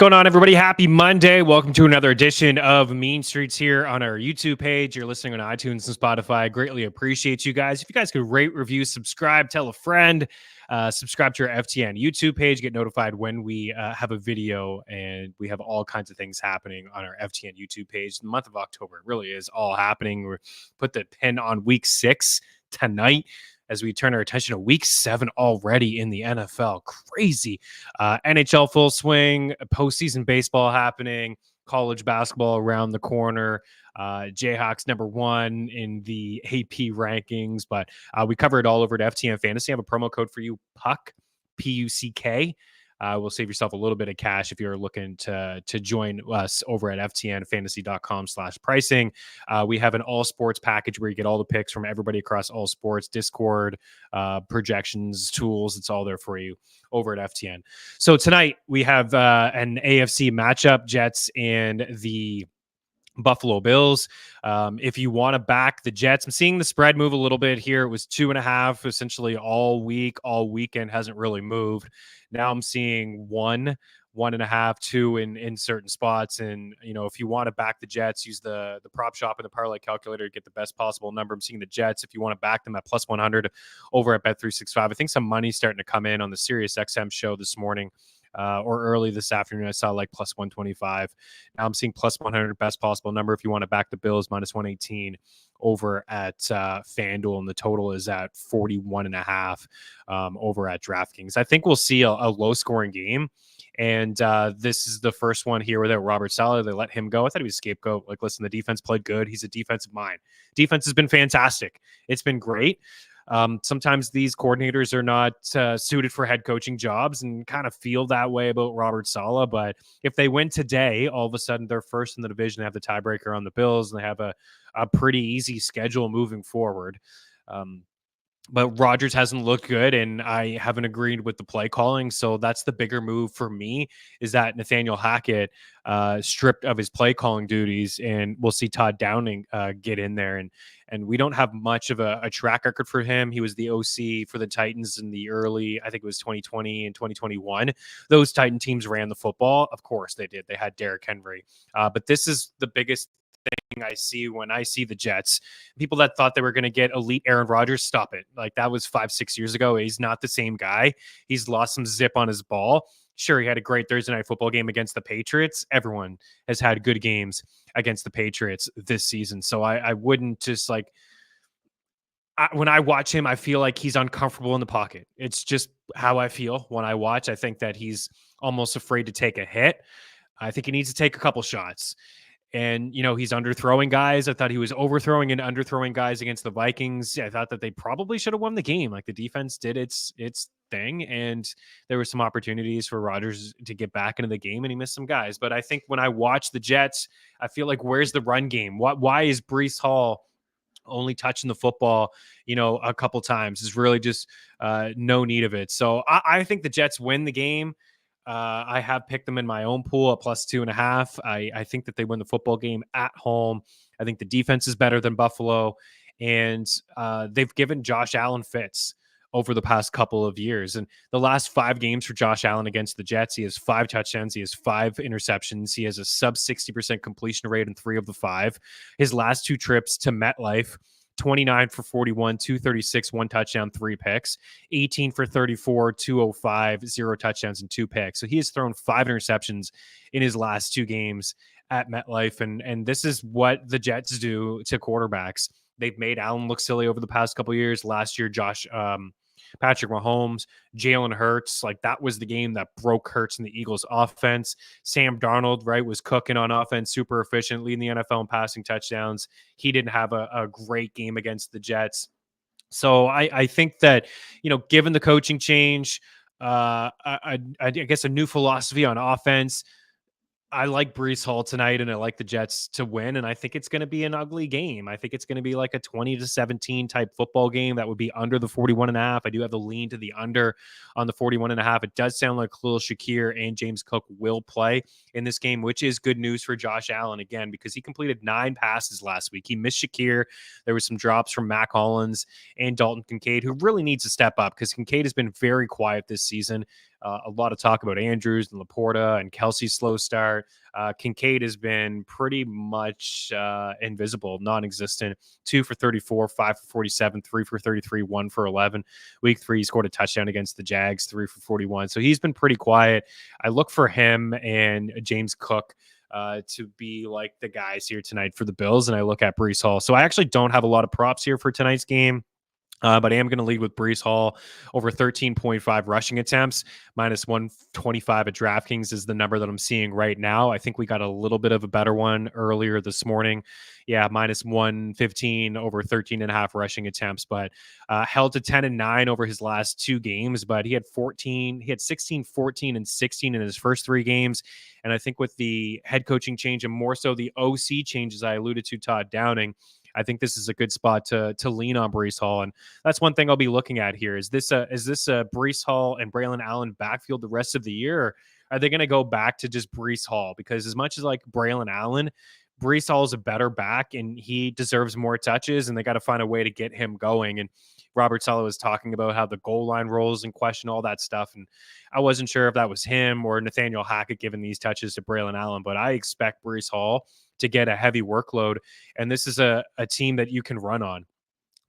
Going on, everybody? Happy Monday. Welcome to another edition of Mean Streets here on our YouTube page. You're listening on iTunes and Spotify. I greatly appreciate you guys. If you guys could rate, review, subscribe, tell a friend, subscribe to our FTN YouTube page, get notified when we have a video, and we have all kinds of things happening on our FTN YouTube page. The month of October, it really is all happening. We put the pin on week 6 tonight as we turn our attention to week 7 already in the NFL. Crazy. NHL full swing, postseason baseball happening, college basketball around the corner. Jayhawks #1 in the AP rankings, but we cover it all over at FTN Fantasy. I have a promo code for you, PUCK, PUCK. Will save yourself a little bit of cash if you're looking to join us over at ftnfantasy.com/pricing. We have an all sports package where you get all the picks from everybody across all sports, Discord, projections, tools. It's all there for you over at FTN. So tonight we have an AFC matchup, Jets and the Buffalo Bills. If you want to back the Jets, I'm seeing the spread move a little bit here. It was 2.5 essentially all week, all weekend, hasn't really moved. Now I'm seeing 1.5, 2 in certain spots. And, you know, if you want to back the Jets, use the prop shop and the parlay calculator to get the best possible number. I'm seeing the Jets. If you want to back them at plus 100 over at Bet365, I think some money's starting to come in on the SiriusXM show this morning. Or early this afternoon, I saw like plus 125. Now I'm seeing plus 100, best possible number. If you want to back the Bills, minus 118 over at FanDuel, and the total is at 41.5 over at DraftKings. I think we'll see a low scoring game. And this is the first one here without Robert Saleh. They let him go. I thought he was a scapegoat. Like, listen, the defense played good. He's a defensive mind. Defense has been fantastic. It's been great. Sometimes these coordinators are not suited for head coaching jobs and kind of feel that way about Robert Saleh. But if they win today, all of a sudden they're first in the division. They have the tiebreaker on the Bills, and they have a pretty easy schedule moving forward. But Rodgers hasn't looked good, and I haven't agreed with the play calling. So that's the bigger move for me, is that Nathaniel Hackett stripped of his play calling duties, and we'll see Todd Downing get in there. And we don't have much of a track record for him. He was the OC for the Titans in the early, I think it was 2020 and 2021. Those Titan teams ran the football. Of course they did. They had Derrick Henry. But this is the biggest thing I see when I see the Jets. People that thought they were going to get elite Aaron Rodgers, stop it. Like, that was 5-6 years ago. He's not the same guy. He's lost some zip on his ball. Sure, he had a great Thursday night football game against the Patriots. Everyone has had good games against the Patriots this season. So I wouldn't just like, when I watch him, I feel like he's uncomfortable in the pocket. It's just how I feel when I watch. I think that he's almost afraid to take a hit. I think he needs to take a couple shots. And, you know, he's underthrowing guys. I thought he was overthrowing and underthrowing guys against the Vikings. I thought that they probably should have won the game. Like, the defense did its thing, and there were some opportunities for Rodgers to get back into the game, and he missed some guys. But I think when I watch the Jets, I feel like, where's the run game? Why is Breece Hall only touching the football, you know, a couple times? Is really just no need of it. So I think the Jets win the game. I have picked them in my own pool at plus 2.5. I think that they win the football game at home. I think the defense is better than Buffalo, and they've given Josh Allen fits over the past couple of years. And the last 5 games for Josh Allen against the Jets, he has 5 touchdowns. He has 5 interceptions. He has a sub 60% completion rate in 3 of the 5. His last 2 trips to MetLife, 29 for 41, 236, 1 touchdown, 3 picks, 18 for 34, 205, 0 touchdowns and 2 picks. So he has thrown 5 interceptions in his last 2 games at MetLife. And this is what the Jets do to quarterbacks. They've made Allen look silly over the past couple of years. Last year, Patrick Mahomes, Jalen Hurts, like, that was the game that broke Hurts in the Eagles offense. Sam Darnold, right, was cooking on offense, super efficient, leading the NFL in passing touchdowns. He didn't have a great game against the Jets. So I think that, you know, given the coaching change, I guess a new philosophy on offense, I like Breece Hall tonight, and I like the Jets to win, and I think it's going to be an ugly game. I think it's going to be like a 20-17 type football game that would be under the 41.5. I do have the lean to the under on the 41.5. It does sound like Khalil Shakir and James Cook will play in this game, which is good news for Josh Allen, again, because he completed 9 passes last week. He missed Shakir. There were some drops from Mac Hollins and Dalton Kincaid, who really needs to step up, because Kincaid has been very quiet this season. A lot of talk about Andrews and Laporta and Kelsey's slow start. Kincaid has been pretty much invisible, non-existent. 2 for 34, 5 for 47, 3 for 33, 1 for 11. Week 3, he scored a touchdown against the Jags, 3 for 41. So he's been pretty quiet. I look for him and James Cook to be like the guys here tonight for the Bills, and I look at Breece Hall. So I actually don't have a lot of props here for tonight's game. But I am going to lead with Breece Hall over 13.5 rushing attempts, minus 125 at DraftKings is the number that I'm seeing right now. I think we got a little bit of a better one earlier this morning. Yeah, minus 115 over 13.5 rushing attempts, but held to 10-9 over his last 2 games. But he had 16, 14, and 16 in his first 3 games. And I think with the head coaching change and more so the OC changes I alluded to, Todd Downing, I think this is a good spot to lean on Breece Hall, and that's one thing I'll be looking at here. Is this a Breece Hall and Braylon Allen backfield the rest of the year, or are they going to go back to just Breece Hall? Because as much as like Braylon Allen, Breece Hall is a better back, and he deserves more touches, and they got to find a way to get him going. And Robert Saleh was talking about how the goal line rolls in question, all that stuff, and I wasn't sure if that was him or Nathaniel Hackett giving these touches to Braylon Allen, but I expect Breece Hall to get a heavy workload. And this is a team that you can run on.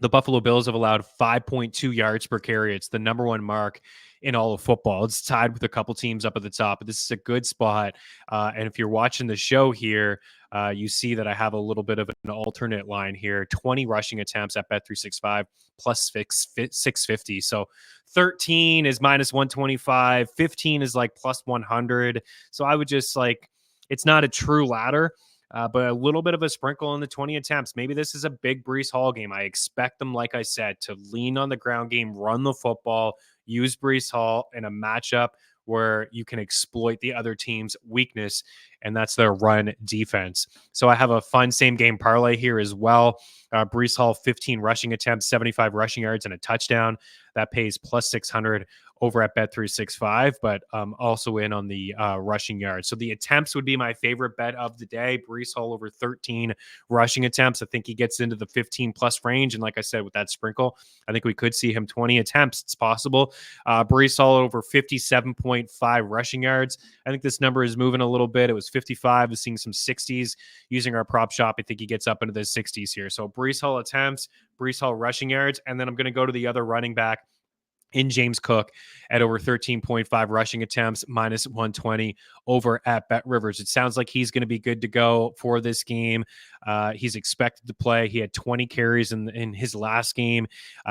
The Buffalo Bills have allowed 5.2 yards per carry. It's the number 1 mark in all of football. It's tied with a couple teams up at the top, but this is a good spot. And if you're watching the show here, you see that I have a little bit of an alternate line here. 20 rushing attempts at Bet365 plus 650. So 13 is minus 125. 15 is like plus 100. So I would just like, it's not a true ladder. But a little bit of a sprinkle in the 20 attempts. Maybe this is a big Breece Hall game. I expect them, like I said, to lean on the ground game, run the football, use Breece Hall in a matchup where you can exploit the other team's weakness, and that's their run defense. So I have a fun same game parlay here as well. Breece Hall, 15 rushing attempts, 75 rushing yards, and a touchdown. That pays plus 600 over at Bet365, but also in on the rushing yards. So the attempts would be my favorite bet of the day. Breece Hall over 13 rushing attempts. I think he gets into the 15 plus range. And like I said, with that sprinkle, I think we could see him 20 attempts. It's possible. Breece Hall over 57.5 rushing yards. I think this number is moving a little bit. It was 55. We're seeing some 60s using our prop shop. I think he gets up into the 60s here. So Breece Hall attempts, Breece Hall rushing yards, and then I'm going to go to the other running back in James Cook at over 13.5 rushing attempts, minus 120 over at Bet Rivers. It sounds like he's going to be good to go for this game. He's expected to play. He had 20 carries in his last game.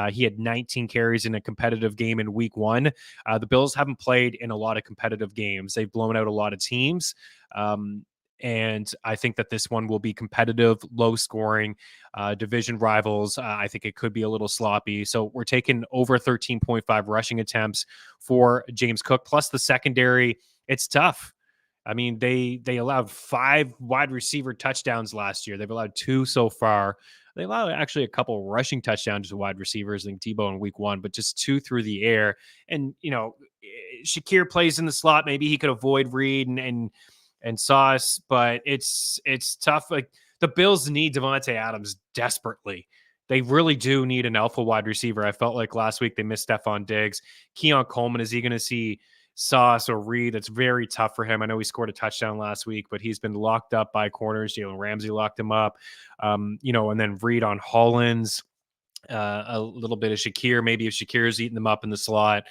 He had 19 carries in a competitive game in week 1. The Bills haven't played in a lot of competitive games. They've blown out a lot of teams. And I think that this one will be competitive, low scoring, division rivals. I think it could be a little sloppy. So we're taking over 13.5 rushing attempts for James Cook. Plus the secondary, it's tough. I mean, they allowed 5 wide receiver touchdowns last year. They've allowed 2 so far. They allowed actually a couple rushing touchdowns to wide receivers, I think Tebow in week 1, but just 2 through the air. And, you know, Shakir plays in the slot. Maybe he could avoid Reed and Sauce, but it's tough. Like the Bills need Devontae Adams desperately. They really do need an alpha wide receiver. I felt like last week they missed Stephon Diggs. Keon Coleman, is he going to see Sauce or Reed? That's very tough for him. I know he scored a touchdown last week, but he's been locked up by corners. Jalen Ramsey locked him up, and then Reed on Hollins, a little bit of Shakir. Maybe if Shakir's eating them up in the slot,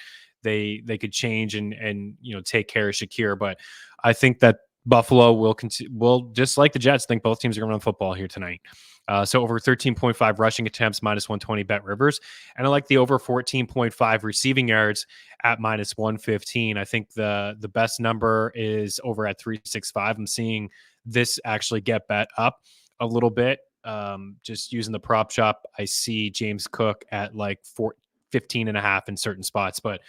they could change and take care of Shakir. But I think that Buffalo will just like the Jets. I think both teams are going to run football here tonight. So over 13.5 rushing attempts, minus 120 Bet Rivers. And I like the over 14.5 receiving yards at minus 115. I think the best number is over at 365. I'm seeing this actually get bet up a little bit. Just using the prop shop, I see James Cook at like 15.5 in certain spots. But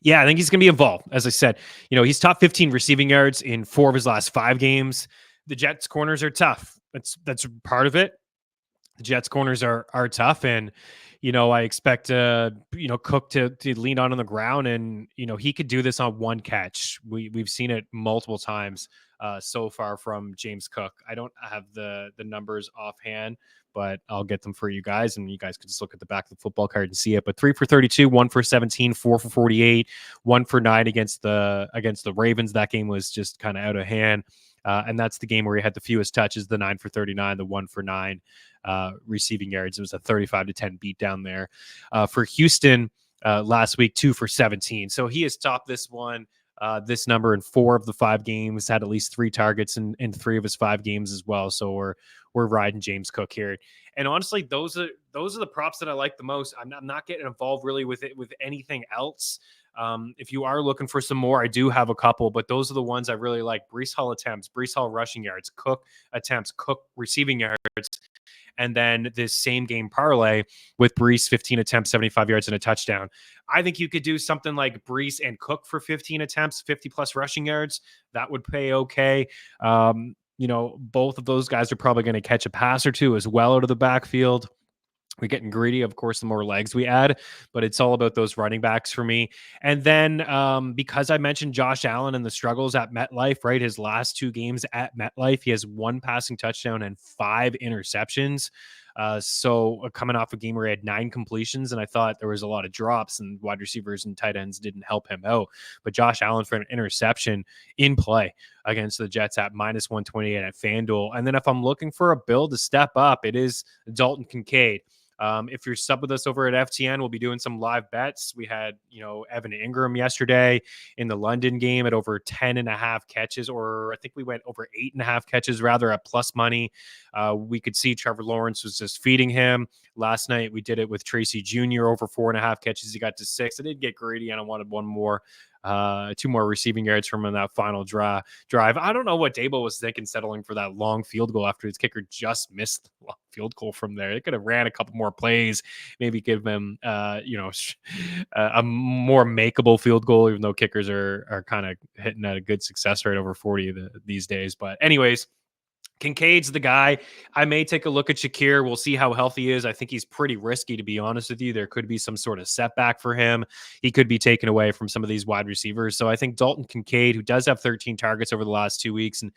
yeah, I think he's going to be involved. As I said, he's top 15 receiving yards in 4 of his last 5 games. The Jets corners are tough. That's part of it. the Jets corners are tough, and I expect Cook to lean on the ground, and he could do this on one catch. We've seen it multiple times so far from James Cook. I don't have the numbers offhand, but I'll get them for you guys, and you guys can just look at the back of the football card and see it. But 3 for 32, 1 for 17, 4 for 48, 1 for 9 against the Ravens. That game was just kind of out of hand. And that's the game where he had the fewest touches, the 9 for 39, the 1 for 9 receiving yards. It was a 35-10 beat down there. For Houston last week, 2 for 17. So he has topped this number in 4 of the 5 games, had at least 3 targets in 3 of his 5 games as well. So we're riding James Cook here. And honestly, those are the props that I like the most. I'm not getting involved really with anything else. If you are looking for some more, I do have a couple, but those are the ones I really like. Breece Hall attempts, Breece Hall rushing yards, Cook attempts, Cook receiving yards, and then this same game parlay with Breece 15 attempts, 75 yards, and a touchdown. I think you could do something like Breece and Cook for 15 attempts, 50 plus rushing yards. That would pay okay. Both of those guys are probably going to catch a pass or two as well out of the backfield. We're getting greedy, of course, the more legs we add, but it's all about those running backs for me. And then because I mentioned Josh Allen and the struggles at MetLife, right? His last 2 games at MetLife, he has 1 passing touchdown and 5 interceptions. So coming off a game where he had 9 completions, and I thought there was a lot of drops and wide receivers and tight ends didn't help him out. But Josh Allen for an interception in play against the Jets at -128 at FanDuel. And then if I'm looking for a build to step up, it is Dalton Kincaid. If you're sub with us over at FTN, we'll be doing some live bets. We had, Evan Ingram yesterday in the London game at over 10.5 catches, or I think we went over 8.5 catches rather at plus money. We could see Trevor Lawrence was just feeding him. Last night we did it with Tracy Jr. over 4.5 catches. He got to 6. I did get greedy and I wanted one more. 2 more receiving yards from him in that final drive. I don't know what Dable was thinking settling for that long field goal after his kicker just missed the long field goal from there. They could have ran a couple more plays, maybe give him, a more makeable field goal, even though kickers are kind of hitting at a good success rate over 40 these days. But anyways, Kincaid's the guy. I may take a look at Shakir. We'll see how healthy he is. I think he's pretty risky, to be honest with you. There could be some sort of setback for him. He could be taken away from some of these wide receivers. So I think Dalton Kincaid, who does have 13 targets over the last 2 weeks and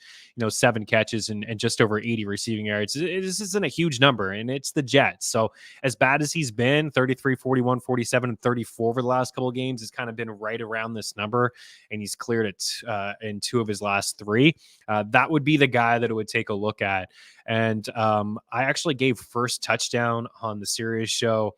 7 catches and just over 80 receiving yards, this isn't a huge number, and it's the Jets. So as bad as he's been, 33, 41, 47, and 34 over the last couple of games, has kind of been right around this number, and he's cleared it in 2 of his last 3. That would be the guy that it would take a look at. And I actually gave first touchdown on the Sirius show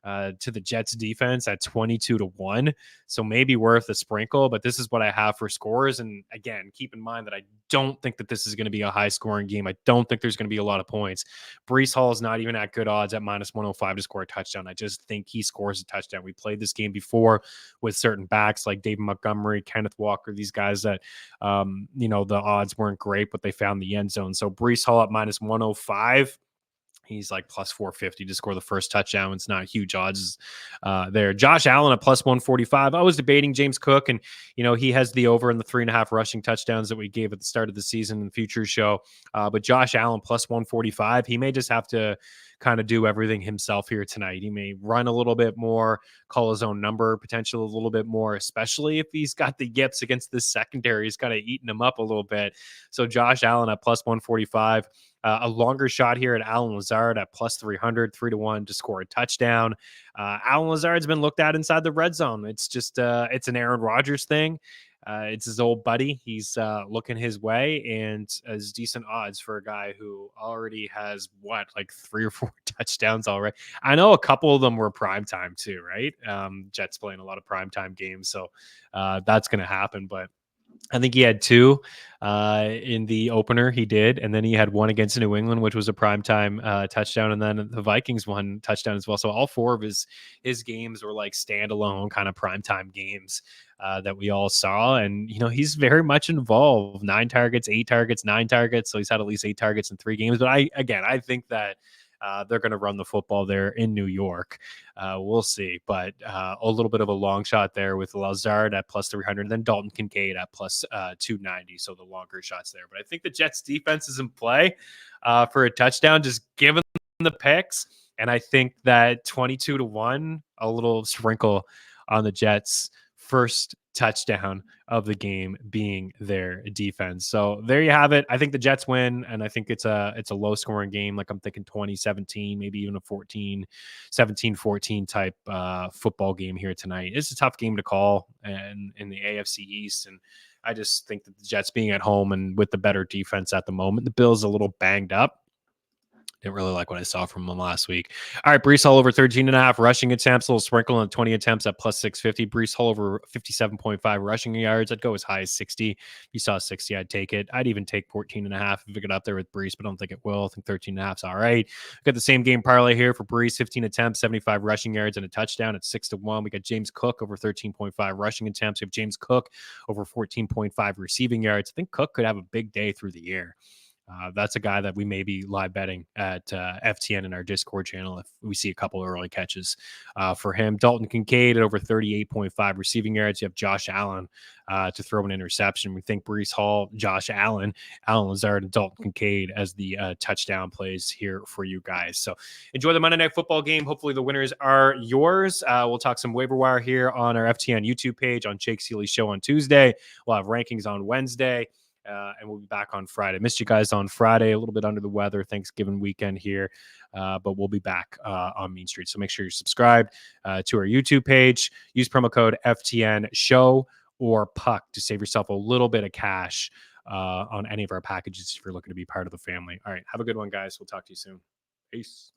to the Jets defense at 22-1. So maybe worth a sprinkle, but this is what I have for scores. And again, keep in mind that I don't think that this is going to be a high scoring game. I don't think there's going to be a lot of points. Breece Hall is not even at good odds at -105 to score a touchdown. I just think he scores a touchdown. We played this game before with certain backs like David Montgomery, Kenneth Walker, these guys that, the odds weren't great, but they found the end zone. So Breece Hall at -105. He's like plus 450 to score the first touchdown. It's not huge odds there. Josh Allen at plus 145. I was debating James Cook, and he has the over in the 3.5 rushing touchdowns that we gave at the start of the season in the future show. But Josh Allen plus 145. He may just have to kind of do everything himself here tonight. He may run a little bit more, call his own number, potentially a little bit more, especially if he's got the yips against this secondary. He's kind of eating him up a little bit. So Josh Allen at plus 145. A longer shot here at Allen Lazard at plus 300, 3-1 to score a touchdown. Allen Lazard's been looked at inside the red zone. It's just, it's an Aaron Rodgers thing. It's his old buddy. He's looking his way, and as decent odds for a guy who already has like 3 or 4 touchdowns already. I know a couple of them were primetime too, right? Jets playing a lot of primetime games. So that's going to happen, but I think he had 2 in the opener. He did. And then he had 1 against New England, which was a primetime touchdown. And then the Vikings 1 touchdown as well. So all 4 of his games were like standalone kind of primetime games that we all saw. And, he's very much involved. 9 targets, 8 targets, 9 targets. So he's had at least 8 targets in 3 games. But I think that they're going to run the football there in New York. We'll see. But a little bit of a long shot there with Lazard at plus 300, and then Dalton Kincaid at plus 290. So the longer shots there. But I think the Jets defense is in play for a touchdown. Just given the picks, and I think that 22-1, a little sprinkle on the Jets' first touchdown of the game being their defense. So there you have it. I think the Jets win, and I think it's a low scoring game. Like I'm thinking 2017, maybe even a 17-14 type football game here tonight. It's a tough game to call and in the AFC East, and I just think that the Jets being at home and with the better defense at the moment, the Bills a little banged up. Didn't really like what I saw from him last week. All right, Brees Hall over 13.5 rushing attempts, a little sprinkle on 20 attempts at plus 650. Brees Hall over 57.5 rushing yards. I'd go as high as 60. If you saw 60, I'd take it. I'd even take 14.5 if it got up there with Brees, but I don't think it will. I think 13.5 is all right. Got the same game parlay here for Brees, 15 attempts, 75 rushing yards, and a touchdown at 6-1. We got James Cook over 13.5 rushing attempts. We have James Cook over 14.5 receiving yards. I think Cook could have a big day through the year. That's a guy that we may be live betting at FTN in our Discord channel if we see a couple of early catches for him. Dalton Kincaid at over 38.5 receiving yards. You have Josh Allen to throw an interception. We think Brees Hall, Josh Allen, Alan Lazard, and Dalton Kincaid as the touchdown plays here for you guys. So enjoy the Monday Night Football game. Hopefully the winners are yours. We'll talk some waiver wire here on our FTN YouTube page, on Jake Seeley's show on Tuesday. We'll have rankings on Wednesday. And we'll be back on Friday. Missed you guys on Friday, a little bit under the weather, Thanksgiving weekend here, but we'll be back on Mean Street. So make sure you're subscribed to our YouTube page. Use promo code FTN Show or Puck to save yourself a little bit of cash on any of our packages if you're looking to be part of the family. All right, have a good one, guys. We'll talk to you soon. Peace.